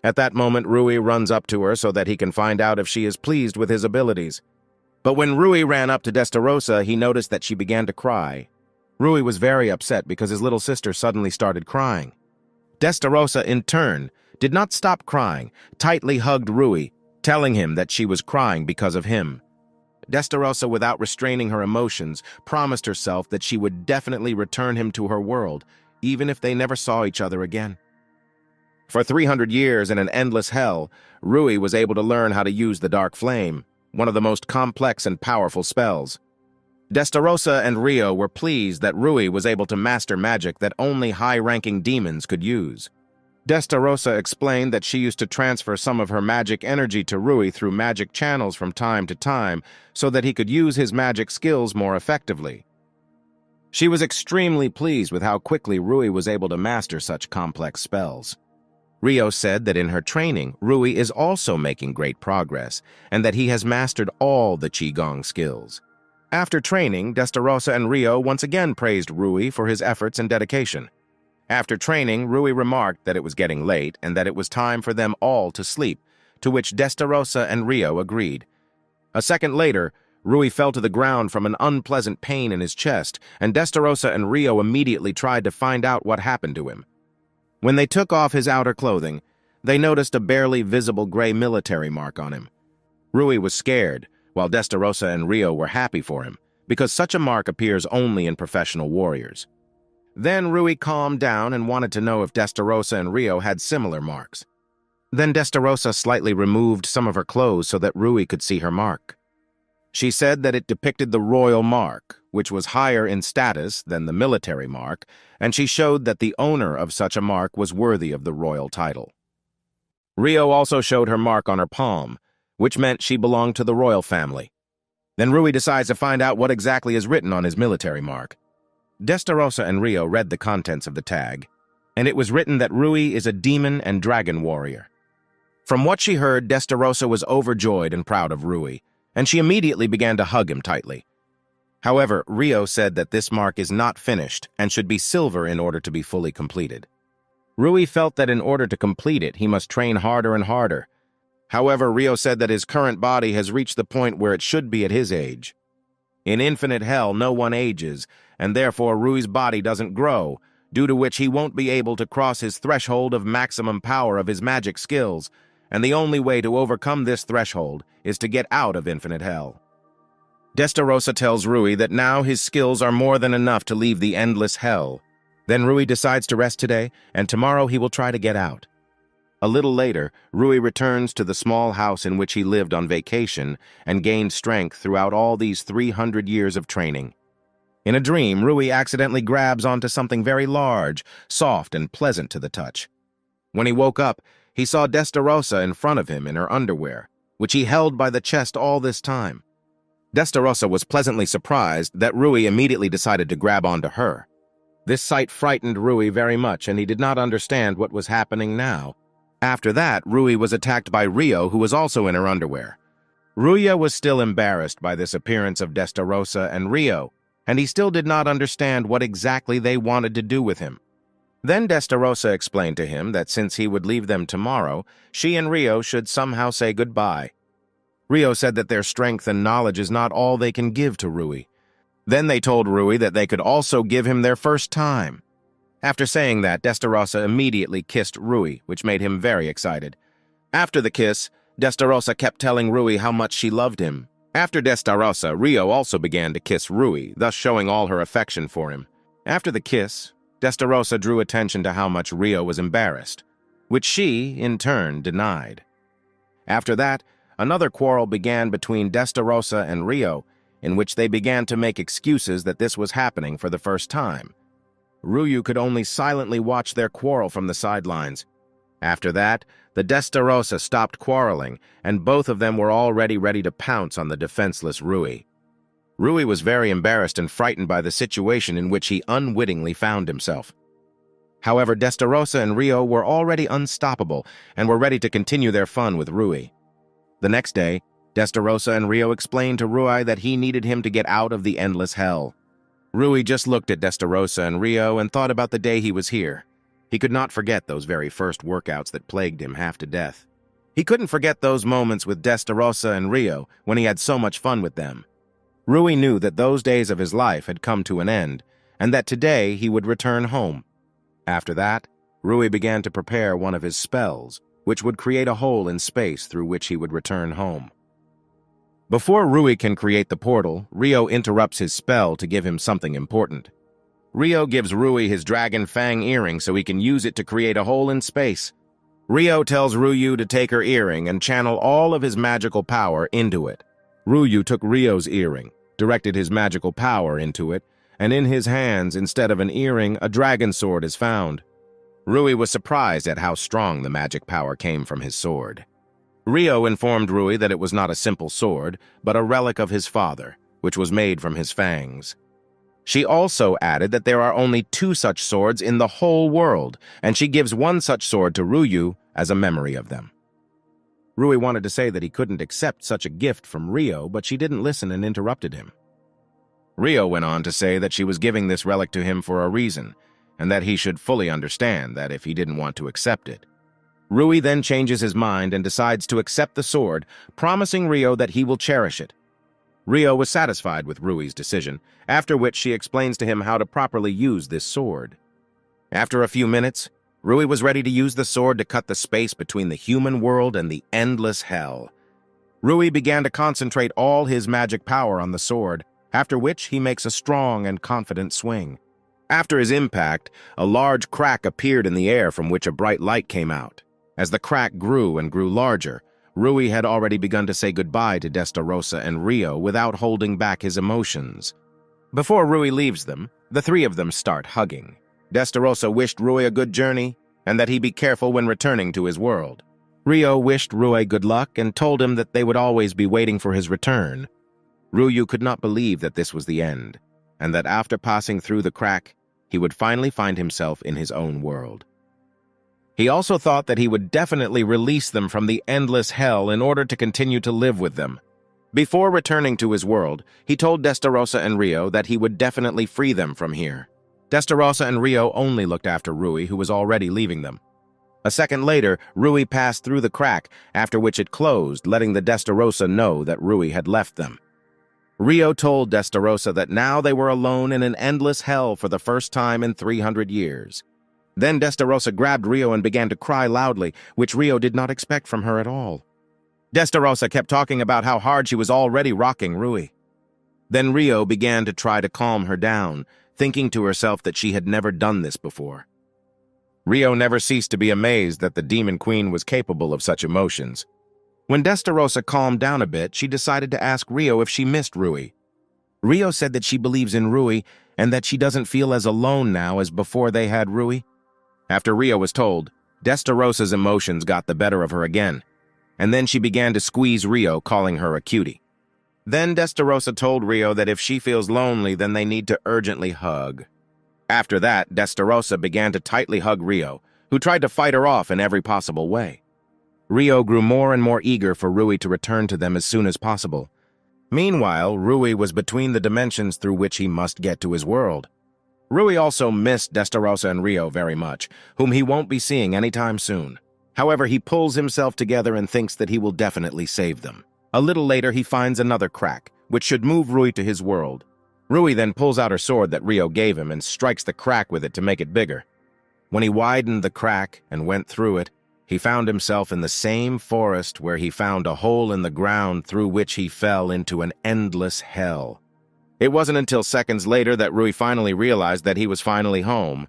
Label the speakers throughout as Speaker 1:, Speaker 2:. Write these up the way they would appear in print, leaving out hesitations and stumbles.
Speaker 1: At that moment, Rui runs up to her so that he can find out if she is pleased with his abilities. But when Rui ran up to Destarosa, he noticed that she began to cry. Rui was very upset because his little sister suddenly started crying. Destarosa, in turn, did not stop crying, tightly hugged Rui, telling him that she was crying because of him. Destarosa, without restraining her emotions, promised herself that she would definitely return him to her world, even if they never saw each other again. For 300 years in an endless hell, Rui was able to learn how to use the Dark Flame, one of the most complex and powerful spells. Destarosa and Rio were pleased that Rui was able to master magic that only high-ranking demons could use. Destarosa explained that she used to transfer some of her magic energy to Rui through magic channels from time to time so that he could use his magic skills more effectively. She was extremely pleased with how quickly Rui was able to master such complex spells. Rio said that in her training, Rui is also making great progress, and that he has mastered all the Qigong skills. After training, Destarosa and Rio once again praised Rui for his efforts and dedication. After training, Rui remarked that it was getting late and that it was time for them all to sleep, to which Destarosa and Rio agreed. A second later, Rui fell to the ground from an unpleasant pain in his chest, and Destarosa and Rio immediately tried to find out what happened to him. When they took off his outer clothing, they noticed a barely visible gray military mark on him. Rui was scared, while Destarosa and Rio were happy for him, because such a mark appears only in professional warriors. Then Rui calmed down and wanted to know if Destarosa and Rio had similar marks. Then Destarosa slightly removed some of her clothes so that Rui could see her mark. She said that it depicted the royal mark, which was higher in status than the military mark, and she showed that the owner of such a mark was worthy of the royal title. Rio also showed her mark on her palm, which meant she belonged to the royal family. Then Rui decides to find out what exactly is written on his military mark. Destarosa and Rio read the contents of the tag, and it was written that Rui is a demon and dragon warrior. From what she heard, Destarosa was overjoyed and proud of Rui, and she immediately began to hug him tightly. However, Rio said that this mark is not finished and should be silver in order to be fully completed. Rui felt that in order to complete it, he must train harder and harder. However, Rio said that his current body has reached the point where it should be at his age. In infinite hell, no one ages, and therefore Rui's body doesn't grow, due to which he won't be able to cross his threshold of maximum power of his magic skills, and the only way to overcome this threshold is to get out of infinite hell. Destarosa tells Rui that now his skills are more than enough to leave the endless hell. Then Rui decides to rest today, and tomorrow he will try to get out. A little later, Rui returns to the small house in which he lived on vacation and gained strength throughout all these 300 years of training. In a dream, Rui accidentally grabs onto something very large, soft, and pleasant to the touch. When he woke up, he saw Destarosa in front of him in her underwear, which he held by the chest all this time. Destarosa was pleasantly surprised that Rui immediately decided to grab onto her. This sight frightened Rui very much, and he did not understand what was happening now. After that, Rui was attacked by Rio, who was also in her underwear. Rui was still embarrassed by this appearance of Destarosa and Rio, and he still did not understand what exactly they wanted to do with him. Then Destarosa explained to him that since he would leave them tomorrow, she and Rio should somehow say goodbye. Rio said that their strength and knowledge is not all they can give to Rui. Then they told Rui that they could also give him their first time. After saying that, Destarosa immediately kissed Rui, which made him very excited. After the kiss, Destarosa kept telling Rui how much she loved him. After Destarosa, Rio also began to kiss Rui, thus showing all her affection for him. After the kiss, Destarosa drew attention to how much Rio was embarrassed, which she, in turn, denied. After that, another quarrel began between Destarosa and Rio, in which they began to make excuses that this was happening for the first time. Rui could only silently watch their quarrel from the sidelines. After that, the Destarosa stopped quarreling, and both of them were already ready to pounce on the defenseless Rui. Rui was very embarrassed and frightened by the situation in which he unwittingly found himself. However, Destarosa and Rio were already unstoppable and were ready to continue their fun with Rui. The next day, Destarosa and Rio explained to Rui that he needed him to get out of the endless hell. Rui just looked at Destarosa and Rio and thought about the day he was here. He could not forget those very first workouts that plagued him half to death. He couldn't forget those moments with Destarossa and Rio when he had so much fun with them. Rui knew that those days of his life had come to an end, and that today he would return home. After that, Rui began to prepare one of his spells, which would create a hole in space through which he would return home. Before Rui can create the portal, Rio interrupts his spell to give him something important. Rio gives Rui his dragon fang earring so he can use it to create a hole in space. Rio tells Ruyu to take her earring and channel all of his magical power into it. Ruyu took Rio's earring, directed his magical power into it, and in his hands, instead of an earring, a dragon sword is found. Rui was surprised at how strong the magic power came from his sword. Rio informed Rui that it was not a simple sword, but a relic of his father, which was made from his fangs. She also added that there are only 2 such swords in the whole world, and she gives 1 such sword to Ruyu as a memory of them. Rui wanted to say that he couldn't accept such a gift from Rio, but she didn't listen and interrupted him. Rio went on to say that she was giving this relic to him for a reason, and that he should fully understand that if he didn't want to accept it. Rui then changes his mind and decides to accept the sword, promising Rio that he will cherish it. Rio was satisfied with Rui's decision, after which she explains to him how to properly use this sword. After a few minutes, Rui was ready to use the sword to cut the space between the human world and the endless hell. Rui began to concentrate all his magic power on the sword, after which he makes a strong and confident swing. After his impact, a large crack appeared in the air from which a bright light came out. As the crack grew and grew larger, Rui had already begun to say goodbye to Destarossa and Rio without holding back his emotions. Before Rui leaves them, the 3 of them start hugging. Destarossa wished Rui a good journey and that he be careful when returning to his world. Rio wished Rui good luck and told him that they would always be waiting for his return. Ruyu could not believe that this was the end, and that after passing through the crack, he would finally find himself in his own world. He also thought that he would definitely release them from the endless hell in order to continue to live with them. Before returning to his world, he told Destarossa and Rio that he would definitely free them from here. Destarossa and Rio only looked after Rui, who was already leaving them. A second later, Rui passed through the crack, after which it closed, letting the Destarossa know that Rui had left them. Rio told Destarossa that now they were alone in an endless hell for the first time in 300 years. Then Destarossa grabbed Rio and began to cry loudly, which Rio did not expect from her at all. Destarossa kept talking about how hard she was already rocking Rui. Then Rio began to try to calm her down, thinking to herself that she had never done this before. Rio never ceased to be amazed that the Demon Queen was capable of such emotions. When Destarossa calmed down a bit, she decided to ask Rio if she missed Rui. Rio said that she believes in Rui and that she doesn't feel as alone now as before they had Rui. After Rio was told, Destarossa's emotions got the better of her again, and then she began to squeeze Rio, calling her a cutie. Then Destarossa told Rio that if she feels lonely, then they need to urgently hug. After that, Destarossa began to tightly hug Rio, who tried to fight her off in every possible way. Rio grew more and more eager for Rui to return to them as soon as possible. Meanwhile, Rui was between the dimensions through which he must get to his world. Rui also missed Destarossa and Rio very much, whom he won't be seeing anytime soon. However, he pulls himself together and thinks that he will definitely save them. A little later, he finds another crack, which should move Rui to his world. Rui then pulls out her sword that Rio gave him and strikes the crack with it to make it bigger. When he widened the crack and went through it, he found himself in the same forest where he found a hole in the ground through which he fell into an endless hell. It wasn't until seconds later that Rui finally realized that he was finally home.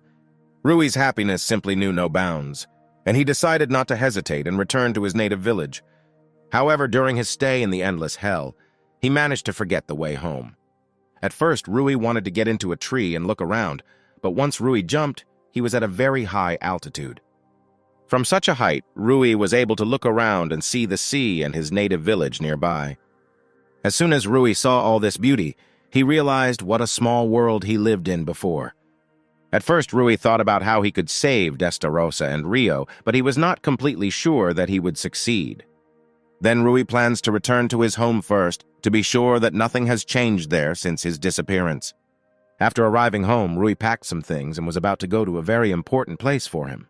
Speaker 1: Rui's happiness simply knew no bounds, and he decided not to hesitate and return to his native village. However, during his stay in the endless hell, he managed to forget the way home. At first, Rui wanted to get into a tree and look around, but once Rui jumped, he was at a very high altitude. From such a height, Rui was able to look around and see the sea and his native village nearby. As soon as Rui saw all this beauty, he realized what a small world he lived in before. At first, Rui thought about how he could save Destarossa and Rio, but he was not completely sure that he would succeed. Then Rui plans to return to his home first, to be sure that nothing has changed there since his disappearance. After arriving home, Rui packed some things and was about to go to a very important place for him.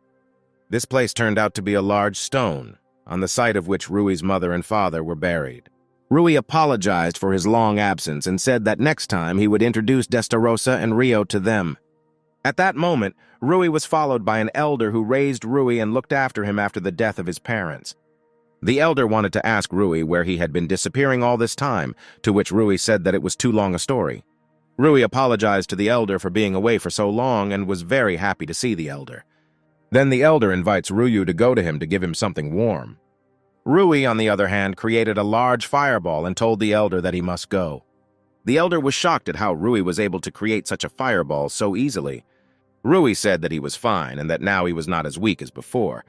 Speaker 1: This place turned out to be a large stone, on the site of which Rui's mother and father were buried. Rui apologized for his long absence and said that next time he would introduce Destarosa and Rio to them. At that moment, Rui was followed by an elder who raised Rui and looked after him after the death of his parents. The elder wanted to ask Rui where he had been disappearing all this time, to which Rui said that it was too long a story. Rui apologized to the elder for being away for so long and was very happy to see the elder. Then the elder invites Rui to go to him to give him something warm. Rui, on the other hand, created a large fireball and told the elder that he must go. The elder was shocked at how Rui was able to create such a fireball so easily. Rui said that he was fine and that now he was not as weak as before.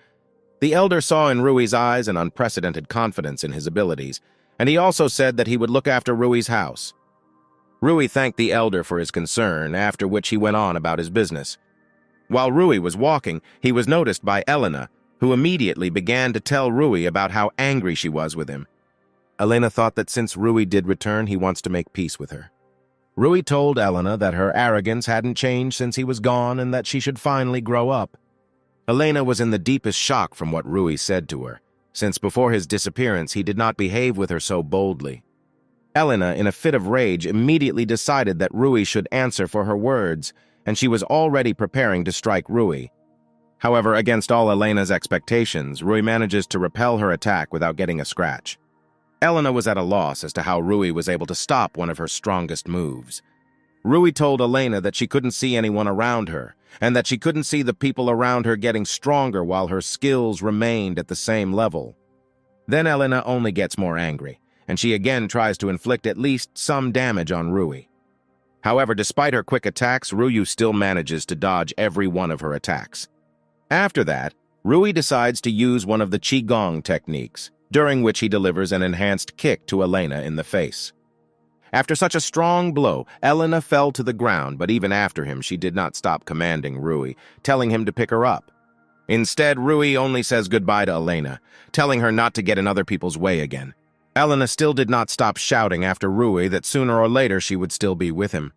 Speaker 1: The elder saw in Rui's eyes an unprecedented confidence in his abilities, and he also said that he would look after Rui's house. Rui thanked the elder for his concern, after which he went on about his business. While Rui was walking, he was noticed by Elena, who immediately began to tell Rui about how angry she was with him. Elena thought that since Rui did return, he wants to make peace with her. Rui told Elena that her arrogance hadn't changed since he was gone and that she should finally grow up. Elena was in the deepest shock from what Rui said to her, since before his disappearance he did not behave with her so boldly. Elena, in a fit of rage, immediately decided that Rui should answer for her words, and she was already preparing to strike Rui. However, against all Elena's expectations, Rui manages to repel her attack without getting a scratch. Elena was at a loss as to how Rui was able to stop one of her strongest moves. Rui told Elena that she couldn't see anyone around her, and that she couldn't see the people around her getting stronger while her skills remained at the same level. Then Elena only gets more angry, and she again tries to inflict at least some damage on Rui. However, despite her quick attacks, Rui still manages to dodge every one of her attacks. After that, Rui decides to use one of the Qigong techniques, during which he delivers an enhanced kick to Elena in the face. After such a strong blow, Elena fell to the ground, but even after him, she did not stop commanding Rui, telling him to pick her up. Instead, Rui only says goodbye to Elena, telling her not to get in other people's way again. Elena still did not stop shouting after Rui that sooner or later she would still be with him.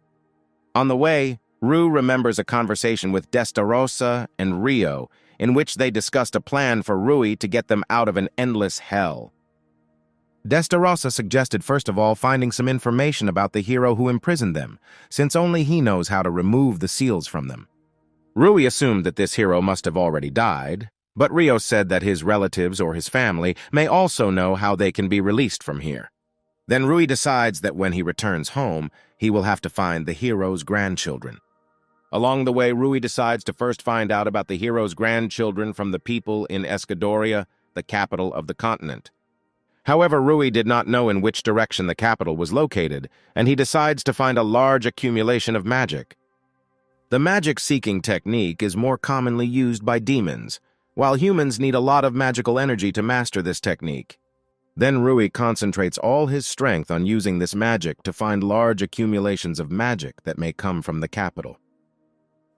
Speaker 1: On the way, Rui remembers a conversation with Destarosa and Rio, in which they discussed a plan for Rui to get them out of an endless hell. Destarosa suggested first of all finding some information about the hero who imprisoned them, since only he knows how to remove the seals from them. Rui assumed that this hero must have already died, but Rio said that his relatives or his family may also know how they can be released from here. Then Rui decides that when he returns home, he will have to find the hero's grandchildren. Along the way, Rui decides to first find out about the hero's grandchildren from the people in Escadoria, the capital of the continent. However, Rui did not know in which direction the capital was located, and he decides to find a large accumulation of magic. The magic-seeking technique is more commonly used by demons, while humans need a lot of magical energy to master this technique. Then Rui concentrates all his strength on using this magic to find large accumulations of magic that may come from the capital.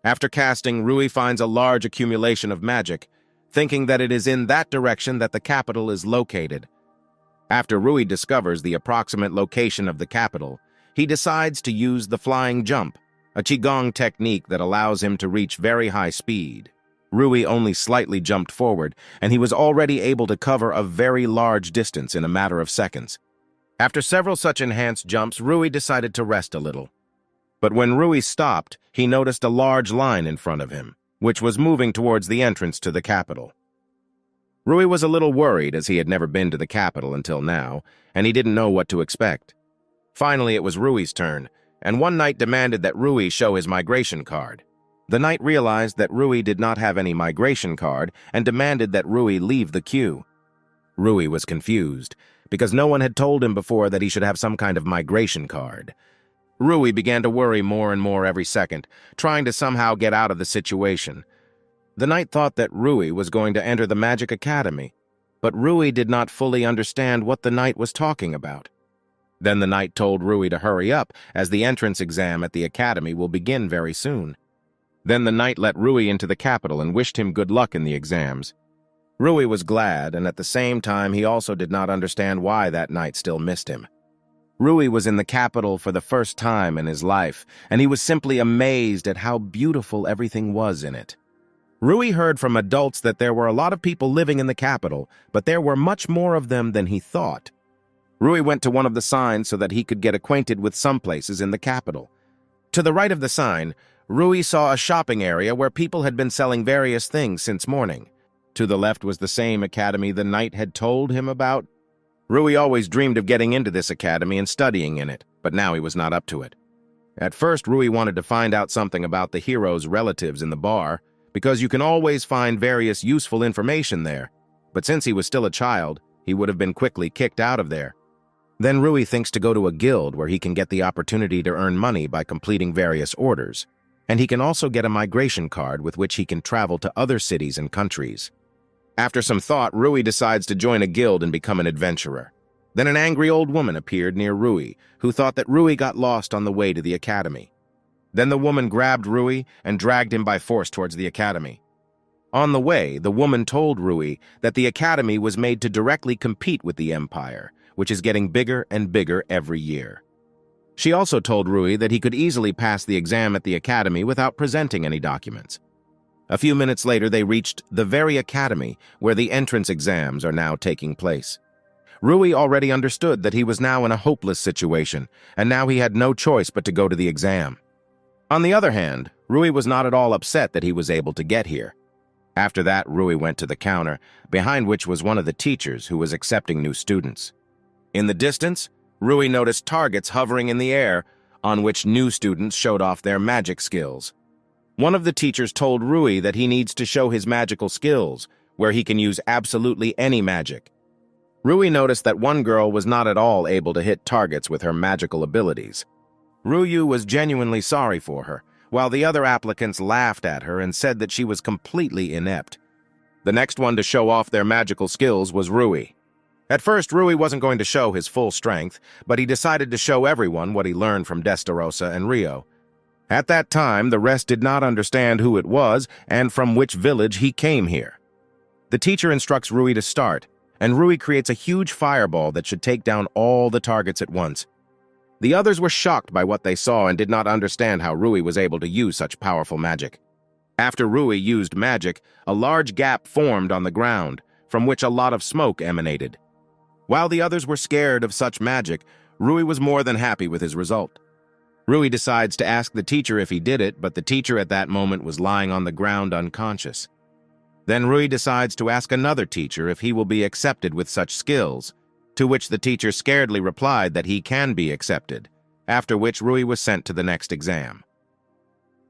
Speaker 1: After casting, Rui finds a large accumulation of magic, thinking that it is in that direction that the capital is located. After Rui discovers the approximate location of the capital, he decides to use the flying jump, a Qigong technique that allows him to reach very high speed. Rui only slightly jumped forward, and he was already able to cover a very large distance in a matter of seconds. After several such enhanced jumps, Rui decided to rest a little. But when Rui stopped, he noticed a large line in front of him, which was moving towards the entrance to the capital. Rui was a little worried as he had never been to the capital until now, and he didn't know what to expect. Finally, it was Rui's turn, and one knight demanded that Rui show his migration card. The knight realized that Rui did not have any migration card and demanded that Rui leave the queue. Rui was confused, because no one had told him before that he should have some kind of migration card. Rui began to worry more and more every second, trying to somehow get out of the situation. The knight thought that Rui was going to enter the Magic Academy, but Rui did not fully understand what the knight was talking about. Then the knight told Rui to hurry up, as the entrance exam at the academy will begin very soon. Then the knight let Rui into the capital and wished him good luck in the exams. Rui was glad, and at the same time he also did not understand why that knight still missed him. Rui was in the capital for the first time in his life, and he was simply amazed at how beautiful everything was in it. Rui heard from adults that there were a lot of people living in the capital, but there were much more of them than he thought. Rui went to one of the signs so that he could get acquainted with some places in the capital. To the right of the sign, Rui saw a shopping area where people had been selling various things since morning. To the left was the same academy the knight had told him about. Rui always dreamed of getting into this academy and studying in it, but now he was not up to it. At first, Rui wanted to find out something about the hero's relatives in the bar, because you can always find various useful information there. But since he was still a child, he would have been quickly kicked out of there. Then Rui thinks to go to a guild where he can get the opportunity to earn money by completing various orders, and he can also get a migration card with which he can travel to other cities and countries. After some thought, Rui decides to join a guild and become an adventurer. Then an angry old woman appeared near Rui, who thought that Rui got lost on the way to the academy. Then the woman grabbed Rui and dragged him by force towards the academy. On the way, the woman told Rui that the academy was made to directly compete with the Empire, which is getting bigger and bigger every year. She also told Rui that he could easily pass the exam at the academy without presenting any documents. A few minutes later, they reached the very academy where the entrance exams are now taking place. Rui already understood that he was now in a hopeless situation, and now he had no choice but to go to the exam. On the other hand, Rui was not at all upset that he was able to get here. After that, Rui went to the counter, behind which was one of the teachers who was accepting new students. In the distance, Rui noticed targets hovering in the air, on which new students showed off their magic skills. One of the teachers told Rui that he needs to show his magical skills, where he can use absolutely any magic. Rui noticed that one girl was not at all able to hit targets with her magical abilities. Rui was genuinely sorry for her, while the other applicants laughed at her and said that she was completely inept. The next one to show off their magical skills was Rui. At first, Rui wasn't going to show his full strength, but he decided to show everyone what he learned from Destarossa and Rio. At that time, the rest did not understand who it was and from which village he came here. The teacher instructs Rui to start, and Rui creates a huge fireball that should take down all the targets at once. The others were shocked by what they saw and did not understand how Rui was able to use such powerful magic. After Rui used magic, a large gap formed on the ground, from which a lot of smoke emanated. While the others were scared of such magic, Rui was more than happy with his result. Rui decides to ask the teacher if he did it, but the teacher at that moment was lying on the ground unconscious. Then Rui decides to ask another teacher if he will be accepted with such skills, to which the teacher scaredly replied that he can be accepted, after which Rui was sent to the next exam.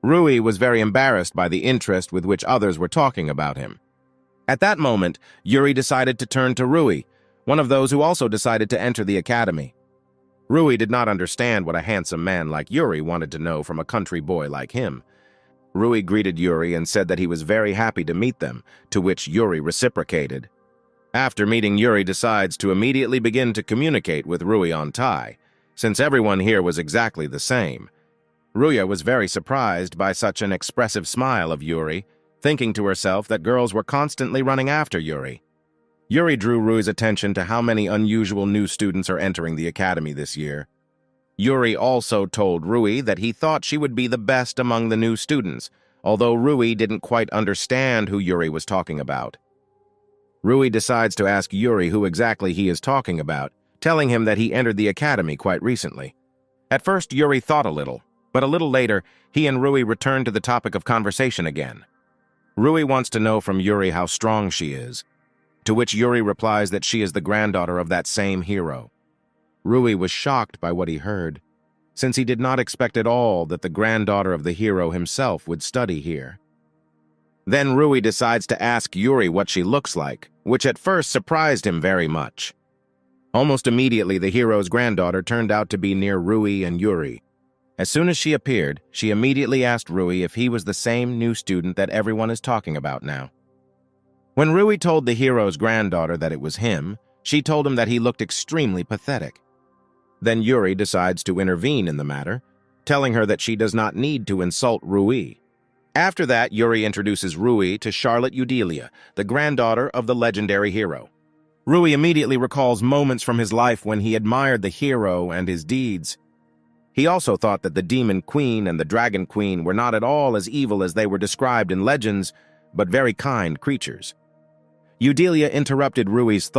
Speaker 1: Rui was very embarrassed by the interest with which others were talking about him. At that moment, Yuri decided to turn to Rui, one of those who also decided to enter the academy. Rui did not understand what a handsome man like Yuri wanted to know from a country boy like him. Rui greeted Yuri and said that he was very happy to meet them, to which Yuri reciprocated. After meeting, Yuri decides to immediately begin to communicate with Rui on Thai, since everyone here was exactly the same. Rui was very surprised by such an expressive smile of Yuri, thinking to herself that girls were constantly running after Yuri. Yuri drew Rui's attention to how many unusual new students are entering the academy this year. Yuri also told Rui that he thought she would be the best among the new students, although Rui didn't quite understand who Yuri was talking about. Rui decides to ask Yuri who exactly he is talking about, telling him that he entered the academy quite recently. At first, Yuri thought a little, but a little later, he and Rui returned to the topic of conversation again. Rui wants to know from Yuri how strong she is, to which Yuri replies that she is the granddaughter of that same hero. Rui was shocked by what he heard, since he did not expect at all that the granddaughter of the hero himself would study here. Then Rui decides to ask Yuri what she looks like, which at first surprised him very much. Almost immediately, the hero's granddaughter turned out to be near Rui and Yuri. As soon as she appeared, she immediately asked Rui if he was the same new student that everyone is talking about now. When Rui told the hero's granddaughter that it was him, she told him that he looked extremely pathetic. Then Yuri decides to intervene in the matter, telling her that she does not need to insult Rui. After that, Yuri introduces Rui to Charlotte Eudelia, the granddaughter of the legendary hero. Rui immediately recalls moments from his life when he admired the hero and his deeds. He also thought that the Demon Queen and the Dragon Queen were not at all as evil as they were described in legends, but very kind creatures. Eudelia interrupted Rui's thoughts.